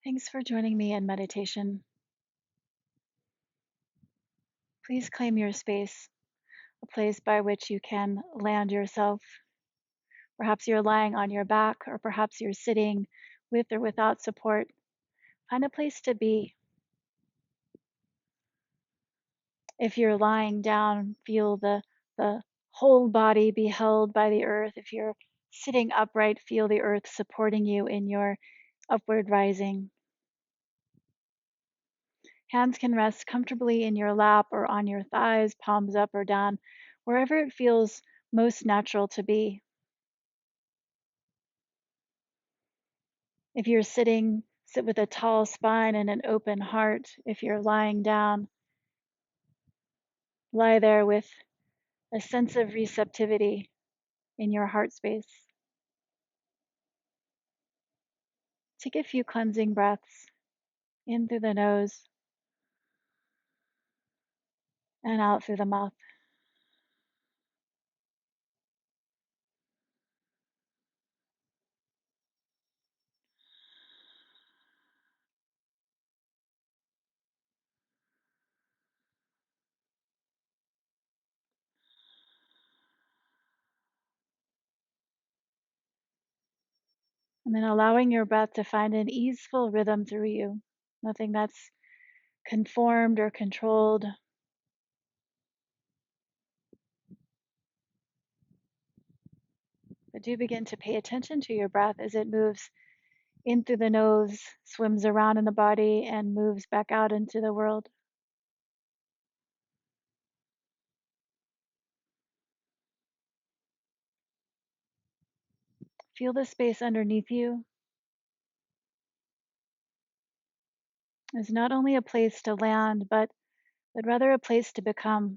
Thanks for joining me in meditation. Please claim your space, a place by which you can land yourself. Perhaps you're lying on your back, or perhaps you're sitting with or without support. Find a place to be. If you're lying down, feel the whole body be held by the earth. If you're sitting upright, feel the earth supporting you in your upward rising. Hands can rest comfortably in your lap or on your thighs, palms up or down, wherever it feels most natural to be. If you're sitting, sit with a tall spine and an open heart. If you're lying down, lie there with a sense of receptivity in your heart space. Take a few cleansing breaths in through the nose and out through the mouth. And then allowing your breath to find an easeful rhythm through you. Nothing that's conformed or controlled. But do begin to pay attention to your breath as it moves in through the nose, swims around in the body, and moves back out into the world. Feel the space underneath you is not only a place to land, but rather a place to become.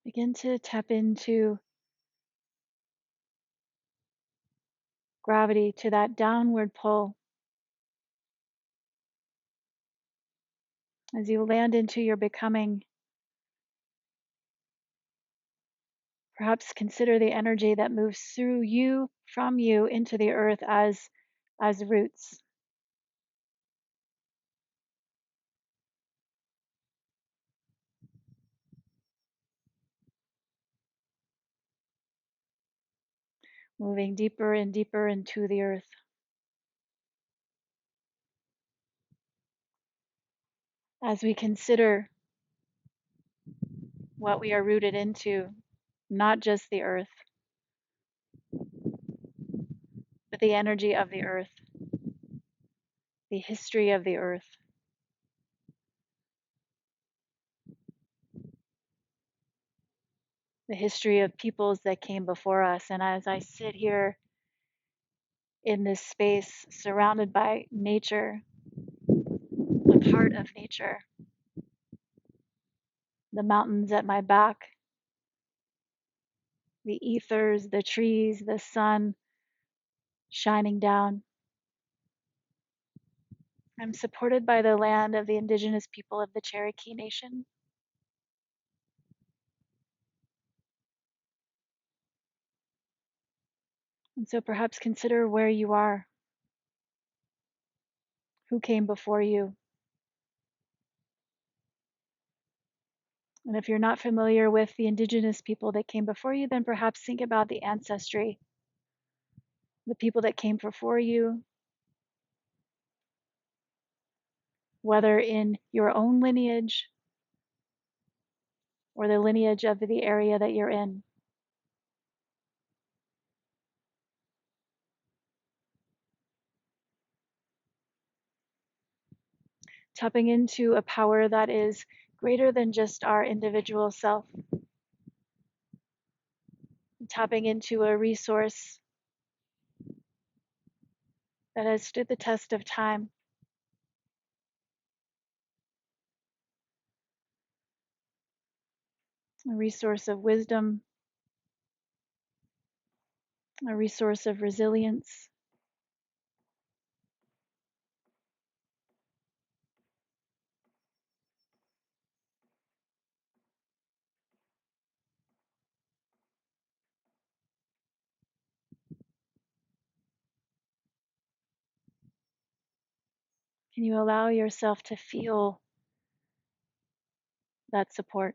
Begin to tap into gravity, to that downward pull. As you land into your becoming, perhaps consider the energy that moves through you, from you, into the earth as roots. Moving deeper and deeper into the earth. As we consider what we are rooted into, not just the earth, but the energy of the earth, the history of the earth. The history of peoples that came before us. And as I sit here in this space, surrounded by nature, a part of nature, the mountains at my back, the ethers, the trees, the sun shining down. I'm supported by the land of the indigenous people of the Cherokee Nation. And so perhaps consider where you are, who came before you. And if you're not familiar with the indigenous people that came before you, then perhaps think about the ancestry, the people that came before you, whether in your own lineage or the lineage of the area that you're in. Tapping into a power that is greater than just our individual self. Tapping into a resource that has stood the test of time. A resource of wisdom, a resource of resilience, Can you allow yourself to feel that support?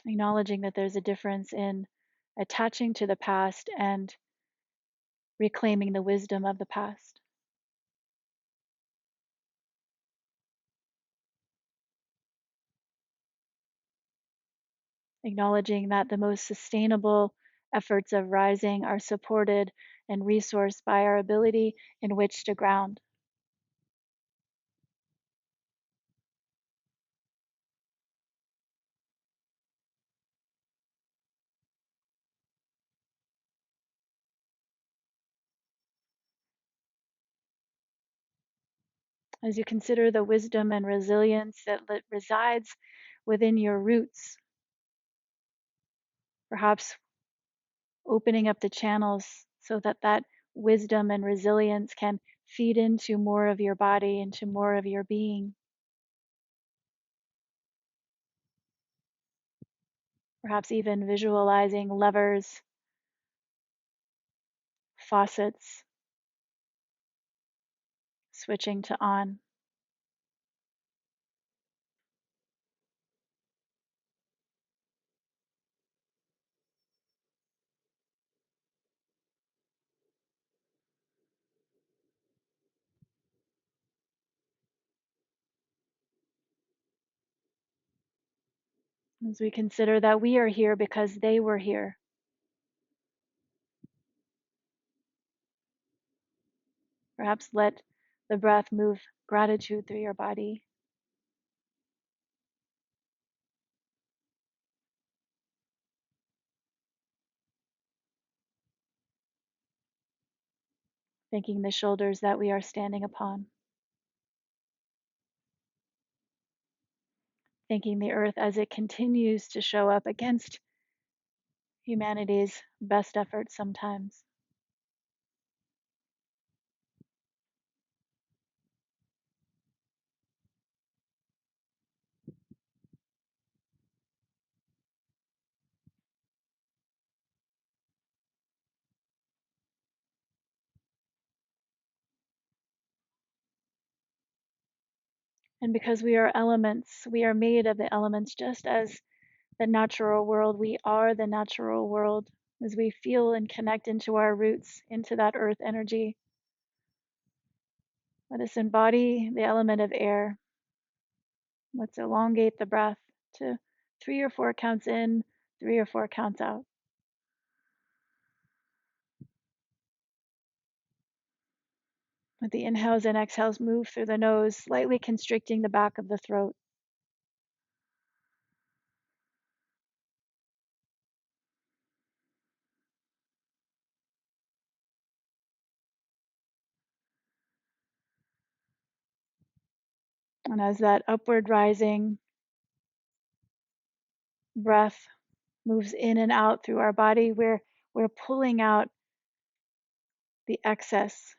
Acknowledging that there's a difference in attaching to the past and reclaiming the wisdom of the past. Acknowledging that the most sustainable efforts of rising are supported and resourced by our ability in which to ground. As you consider the wisdom and resilience that resides within your roots, perhaps opening up the channels so that that wisdom and resilience can feed into more of your body, into more of your being. Perhaps even visualizing levers, faucets, switching to on. As we consider that we are here because they were here. Perhaps let the breath move gratitude through your body. Thanking the shoulders that we are standing upon. Thanking the earth as it continues to show up against humanity's best efforts sometimes. And because we are elements, we are made of the elements just as the natural world. We are the natural world as we feel and connect into our roots, into that earth energy. Let us embody the element of air. Let's elongate the breath to 3 or 4 counts in, 3 or 4 counts out. Let the inhales and exhales move through the nose, slightly constricting the back of the throat. And as that upward rising breath moves in and out through our body, we're pulling out the excess.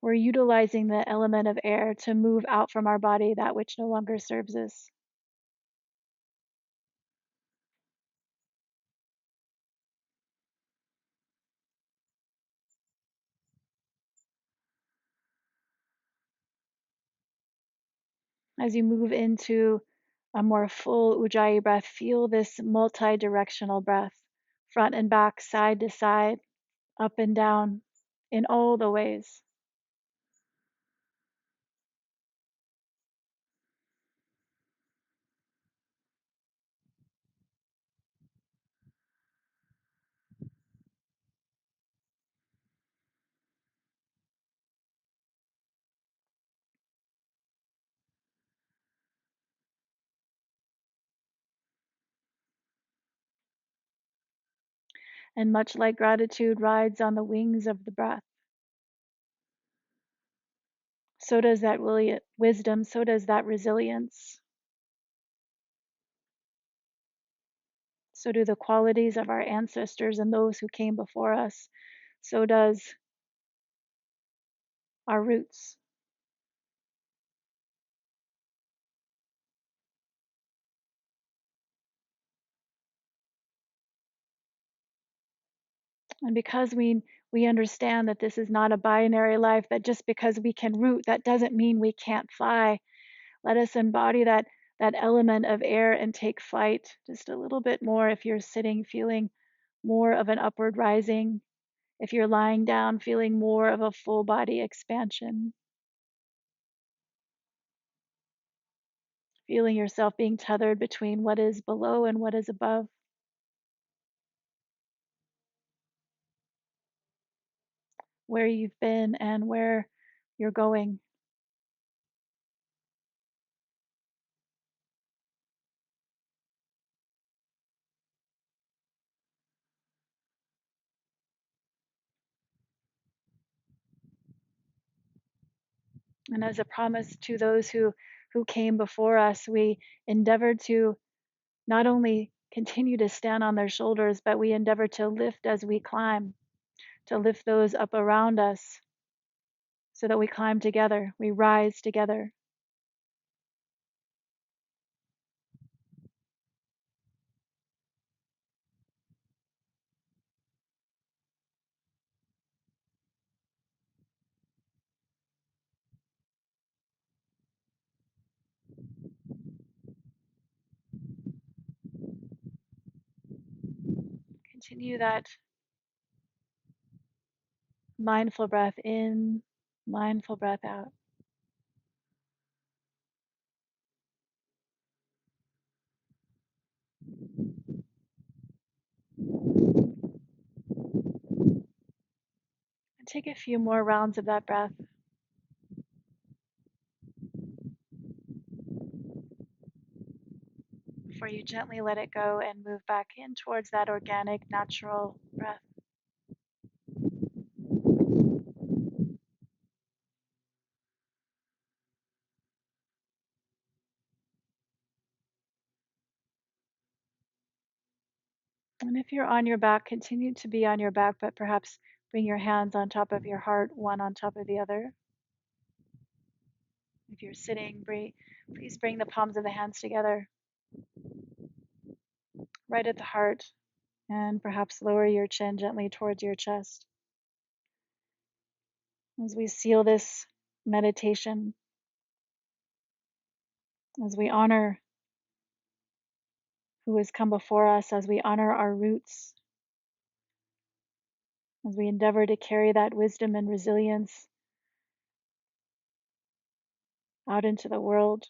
We're utilizing the element of air to move out from our body that which no longer serves us. As you move into a more full Ujjayi breath, feel this multi directional breath, front and back, side to side, up and down, in all the ways. And much like gratitude rides on the wings of the breath, so does that wisdom, so does that resilience. So do the qualities of our ancestors and those who came before us. So does our roots. And because we understand that this is not a binary life, that just because we can root, that doesn't mean we can't fly. Let us embody that element of air and take flight just a little bit more. If you're sitting, feeling more of an upward rising. If you're lying down, feeling more of a full body expansion. Feeling yourself being tethered between what is below and what is above. Where you've been and where you're going. And as a promise to those who came before us, we endeavor to not only continue to stand on their shoulders, but we endeavor to lift as we climb, to lift those up around us so that we climb together, we rise together. Continue that mindful breath in, mindful breath out. And take a few more rounds of that breath before you gently let it go and move back in towards that organic, natural breath. And if you're on your back, continue to be on your back, but perhaps bring your hands on top of your heart, one on top of the other. If you're sitting, please bring the palms of the hands together, right at the heart, and perhaps lower your chin gently towards your chest. As we seal this meditation, as we honor who has come before us, as we honor our roots, as we endeavor to carry that wisdom and resilience out into the world,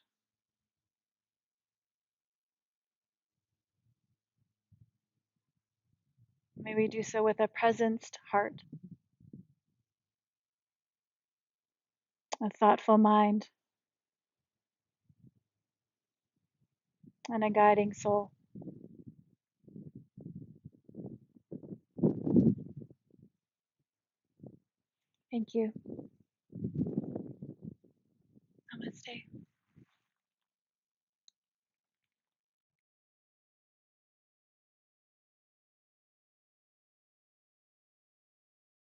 may we do so with a presenced heart, a thoughtful mind, and a guiding soul. Thank you.